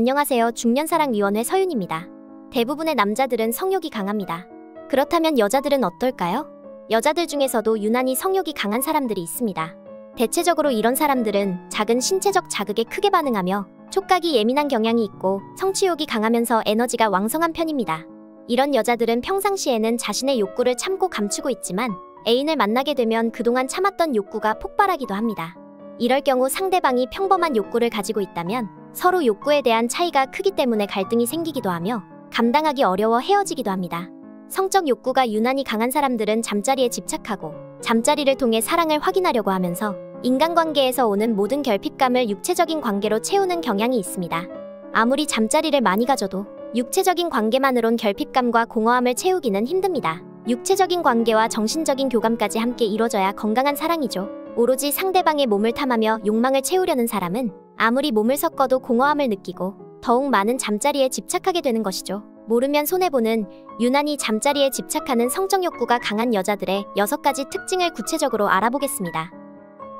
안녕하세요. 중년사랑위원회 서윤입니다. 대부분의 남자들은 성욕이 강합니다. 그렇다면 여자들은 어떨까요? 여자들 중에서도 유난히 성욕이 강한 사람들이 있습니다. 대체적으로 이런 사람들은 작은 신체적 자극에 크게 반응하며 촉각이 예민한 경향이 있고 성취욕이 강하면서 에너지가 왕성한 편입니다. 이런 여자들은 평상시에는 자신의 욕구를 참고 감추고 있지만 애인을 만나게 되면 그동안 참았던 욕구가 폭발하기도 합니다. 이럴 경우 상대방이 평범한 욕구를 가지고 있다면 서로 욕구에 대한 차이가 크기 때문에 갈등이 생기기도 하며 감당하기 어려워 헤어지기도 합니다. 성적 욕구가 유난히 강한 사람들은 잠자리에 집착하고 잠자리를 통해 사랑을 확인하려고 하면서 인간관계에서 오는 모든 결핍감을 육체적인 관계로 채우는 경향이 있습니다. 아무리 잠자리를 많이 가져도 육체적인 관계만으론 결핍감과 공허함을 채우기는 힘듭니다. 육체적인 관계와 정신적인 교감까지 함께 이뤄져야 건강한 사랑이죠. 오로지 상대방의 몸을 탐하며 욕망을 채우려는 사람은 아무리 몸을 섞어도 공허함을 느끼고 더욱 많은 잠자리에 집착하게 되는 것이죠. 모르면 손해보는 유난히 잠자리에 집착하는 성적 욕구가 강한 여자들의 6가지 특징을 구체적으로 알아보겠습니다.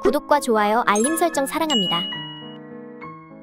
구독과 좋아요, 알림 설정 사랑합니다.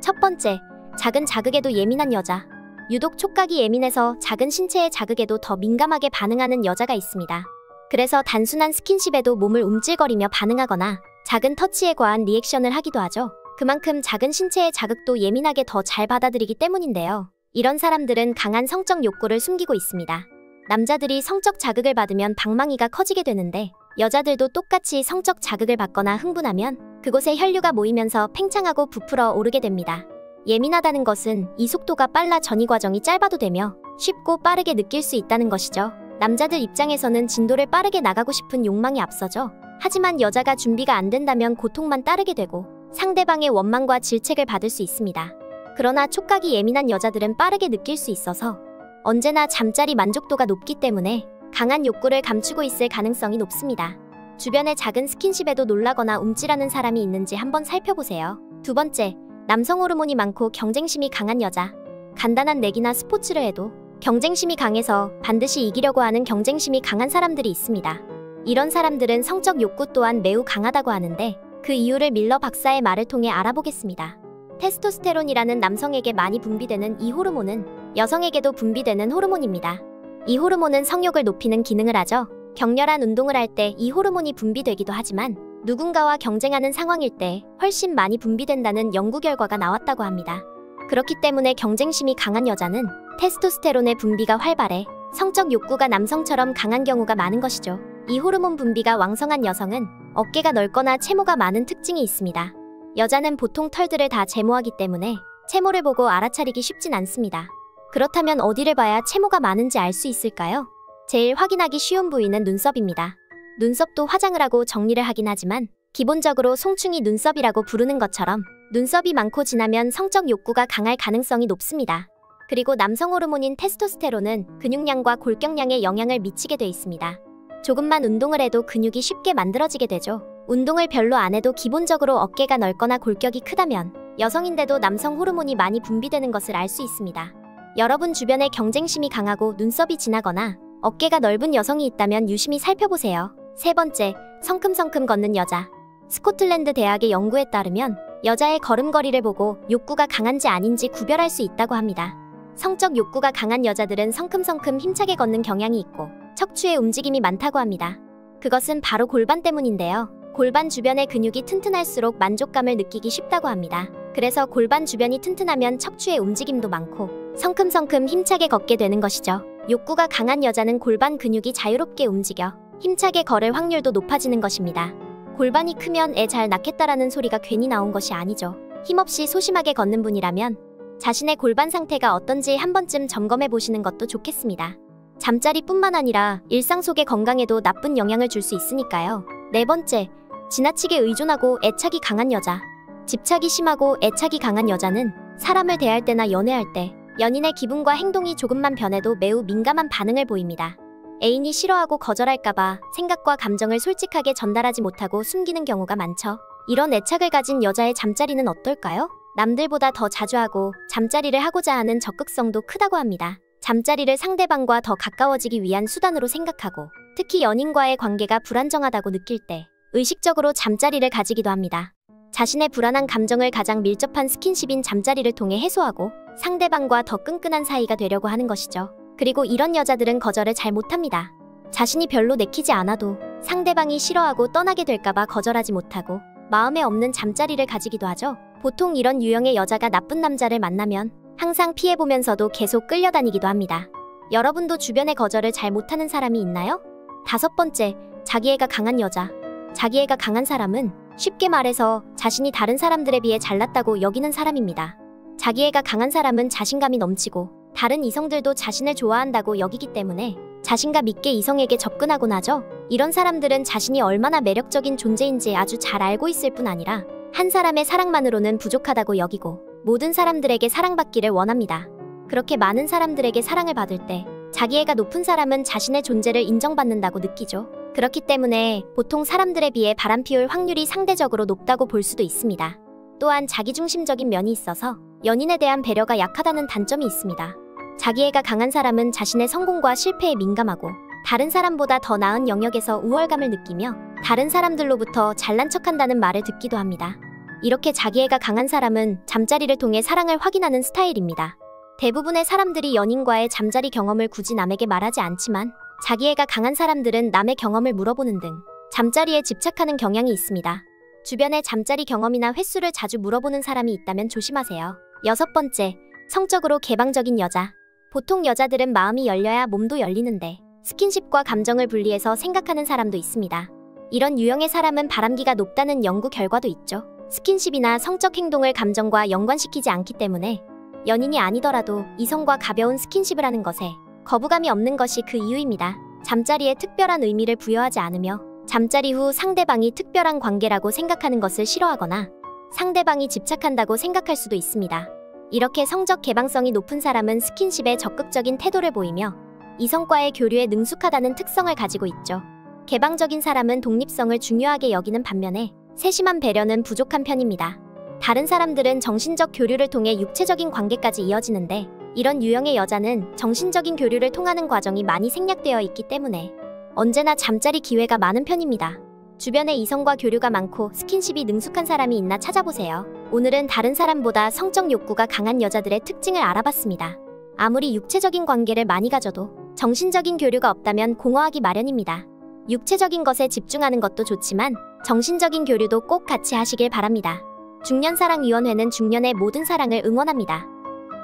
첫 번째, 작은 자극에도 예민한 여자. 유독 촉각이 예민해서 작은 신체의 자극에도 더 민감하게 반응하는 여자가 있습니다. 그래서 단순한 스킨십에도 몸을 움찔거리며 반응하거나 작은 터치에 과한 리액션을 하기도 하죠. 그만큼 작은 신체의 자극도 예민하게 더 잘 받아들이기 때문인데요. 이런 사람들은 강한 성적 욕구를 숨기고 있습니다. 남자들이 성적 자극을 받으면 방망이가 커지게 되는데 여자들도 똑같이 성적 자극을 받거나 흥분하면 그곳에 혈류가 모이면서 팽창하고 부풀어 오르게 됩니다. 예민하다는 것은 이 속도가 빨라 전이 과정이 짧아도 되며 쉽고 빠르게 느낄 수 있다는 것이죠. 남자들 입장에서는 진도를 빠르게 나가고 싶은 욕망이 앞서죠. 하지만 여자가 준비가 안 된다면 고통만 따르게 되고 상대방의 원망과 질책을 받을 수 있습니다. 그러나 촉각이 예민한 여자들은 빠르게 느낄 수 있어서 언제나 잠자리 만족도가 높기 때문에 강한 욕구를 감추고 있을 가능성이 높습니다. 주변의 작은 스킨십에도 놀라거나 움찔하는 사람이 있는지 한번 살펴보세요. 두 번째, 남성 호르몬이 많고 경쟁심이 강한 여자. 간단한 내기나 스포츠를 해도 경쟁심이 강해서 반드시 이기려고 하는 경쟁심이 강한 사람들이 있습니다. 이런 사람들은 성적 욕구 또한 매우 강하다고 하는데 그 이유를 밀러 박사의 말을 통해 알아보겠습니다. 테스토스테론이라는 남성에게 많이 분비되는 이 호르몬은 여성에게도 분비되는 호르몬입니다. 이 호르몬은 성욕을 높이는 기능을 하죠. 격렬한 운동을 할 때 이 호르몬이 분비되기도 하지만 누군가와 경쟁하는 상황일 때 훨씬 많이 분비된다는 연구 결과가 나왔다고 합니다. 그렇기 때문에 경쟁심이 강한 여자는 테스토스테론의 분비가 활발해 성적 욕구가 남성처럼 강한 경우가 많은 것이죠. 이 호르몬 분비가 왕성한 여성은 어깨가 넓거나 채모가 많은 특징이 있습니다. 여자는 보통 털들을 다 제모하기 때문에 채모를 보고 알아차리기 쉽진 않습니다. 그렇다면 어디를 봐야 채모가 많은지 알 수 있을까요? 제일 확인하기 쉬운 부위는 눈썹입니다. 눈썹도 화장을 하고 정리를 하긴 하지만 기본적으로 송충이 눈썹이라고 부르는 것처럼 눈썹이 많고 진하면 성적 욕구가 강할 가능성이 높습니다. 그리고 남성 호르몬인 테스토스테론은 근육량과 골격량에 영향을 미치게 돼 있습니다. 조금만 운동을 해도 근육이 쉽게 만들어지게 되죠. 운동을 별로 안 해도 기본적으로 어깨가 넓거나 골격이 크다면 여성인데도 남성 호르몬이 많이 분비되는 것을 알 수 있습니다. 여러분 주변에 경쟁심이 강하고 눈썹이 진하거나 어깨가 넓은 여성이 있다면 유심히 살펴보세요. 세 번째, 성큼성큼 걷는 여자. 스코틀랜드 대학의 연구에 따르면 여자의 걸음걸이를 보고 욕구가 강한지 아닌지 구별할 수 있다고 합니다. 성적 욕구가 강한 여자들은 성큼성큼 힘차게 걷는 경향이 있고 척추의 움직임이 많다고 합니다. 그것은 바로 골반 때문인데요. 골반 주변의 근육이 튼튼할수록 만족감을 느끼기 쉽다고 합니다. 그래서 골반 주변이 튼튼하면 척추의 움직임도 많고 성큼성큼 힘차게 걷게 되는 것이죠. 욕구가 강한 여자는 골반 근육이 자유롭게 움직여 힘차게 걸을 확률도 높아지는 것입니다. 골반이 크면 애 잘 낳겠다라는 소리가 괜히 나온 것이 아니죠. 힘없이 소심하게 걷는 분이라면 자신의 골반 상태가 어떤지 한 번쯤 점검해 보시는 것도 좋겠습니다. 잠자리뿐만 아니라 일상 속의 건강에도 나쁜 영향을 줄 수 있으니까요. 네 번째, 지나치게 의존하고 애착이 강한 여자. 집착이 심하고 애착이 강한 여자는 사람을 대할 때나 연애할 때 연인의 기분과 행동이 조금만 변해도 매우 민감한 반응을 보입니다. 애인이 싫어하고 거절할까봐 생각과 감정을 솔직하게 전달하지 못하고 숨기는 경우가 많죠. 이런 애착을 가진 여자의 잠자리는 어떨까요? 남들보다 더 자주 하고 잠자리를 하고자 하는 적극성도 크다고 합니다. 잠자리를 상대방과 더 가까워지기 위한 수단으로 생각하고 특히 연인과의 관계가 불안정하다고 느낄 때 의식적으로 잠자리를 가지기도 합니다. 자신의 불안한 감정을 가장 밀접한 스킨십인 잠자리를 통해 해소하고 상대방과 더 끈끈한 사이가 되려고 하는 것이죠. 그리고 이런 여자들은 거절을 잘 못합니다. 자신이 별로 내키지 않아도 상대방이 싫어하고 떠나게 될까봐 거절하지 못하고 마음에 없는 잠자리를 가지기도 하죠. 보통 이런 유형의 여자가 나쁜 남자를 만나면 항상 피해보면서도 계속 끌려다니기도 합니다. 여러분도 주변에 거절을 잘 못하는 사람이 있나요? 5번째, 자기애가 강한 여자. 자기애가 강한 사람은 쉽게 말해서 자신이 다른 사람들에 비해 잘났다고 여기는 사람입니다. 자기애가 강한 사람은 자신감이 넘치고 다른 이성들도 자신을 좋아한다고 여기기 때문에 자신감 있게 이성에게 접근하곤 하죠. 이런 사람들은 자신이 얼마나 매력적인 존재인지 아주 잘 알고 있을 뿐 아니라 한 사람의 사랑만으로는 부족하다고 여기고 모든 사람들에게 사랑받기를 원합니다. 그렇게 많은 사람들에게 사랑을 받을 때 자기애가 높은 사람은 자신의 존재를 인정받는다고 느끼죠. 그렇기 때문에 보통 사람들에 비해 바람피울 확률이 상대적으로 높다고 볼 수도 있습니다. 또한 자기중심적인 면이 있어서 연인에 대한 배려가 약하다는 단점이 있습니다. 자기애가 강한 사람은 자신의 성공과 실패에 민감하고 다른 사람보다 더 나은 영역에서 우월감을 느끼며 다른 사람들로부터 잘난 척한다는 말을 듣기도 합니다. 이렇게 자기애가 강한 사람은 잠자리를 통해 사랑을 확인하는 스타일입니다. 대부분의 사람들이 연인과의 잠자리 경험을 굳이 남에게 말하지 않지만 자기애가 강한 사람들은 남의 경험을 물어보는 등 잠자리에 집착하는 경향이 있습니다. 주변에 잠자리 경험이나 횟수를 자주 물어보는 사람이 있다면 조심하세요. 6번째, 성적으로 개방적인 여자. 보통 여자들은 마음이 열려야 몸도 열리는데 스킨십과 감정을 분리해서 생각하는 사람도 있습니다. 이런 유형의 사람은 바람기가 높다는 연구 결과도 있죠. 스킨십이나 성적 행동을 감정과 연관시키지 않기 때문에 연인이 아니더라도 이성과 가벼운 스킨십을 하는 것에 거부감이 없는 것이 그 이유입니다. 잠자리에 특별한 의미를 부여하지 않으며 잠자리 후 상대방이 특별한 관계라고 생각하는 것을 싫어하거나 상대방이 집착한다고 생각할 수도 있습니다. 이렇게 성적 개방성이 높은 사람은 스킨십에 적극적인 태도를 보이며 이성과의 교류에 능숙하다는 특성을 가지고 있죠. 개방적인 사람은 독립성을 중요하게 여기는 반면에 세심한 배려는 부족한 편입니다. 다른 사람들은 정신적 교류를 통해 육체적인 관계까지 이어지는데 이런 유형의 여자는 정신적인 교류를 통하는 과정이 많이 생략되어 있기 때문에 언제나 잠자리 기회가 많은 편입니다. 주변에 이성과 교류가 많고 스킨십이 능숙한 사람이 있나 찾아보세요. 오늘은 다른 사람보다 성적 욕구가 강한 여자들의 특징을 알아봤습니다. 아무리 육체적인 관계를 많이 가져도 정신적인 교류가 없다면 공허하기 마련입니다. 육체적인 것에 집중하는 것도 좋지만 정신적인 교류도 꼭 같이 하시길 바랍니다. 중년사랑위원회는 중년의 모든 사랑을 응원합니다.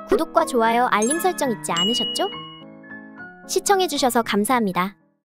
구독과 좋아요, 알림 설정 잊지 않으셨죠? 시청해주셔서 감사합니다.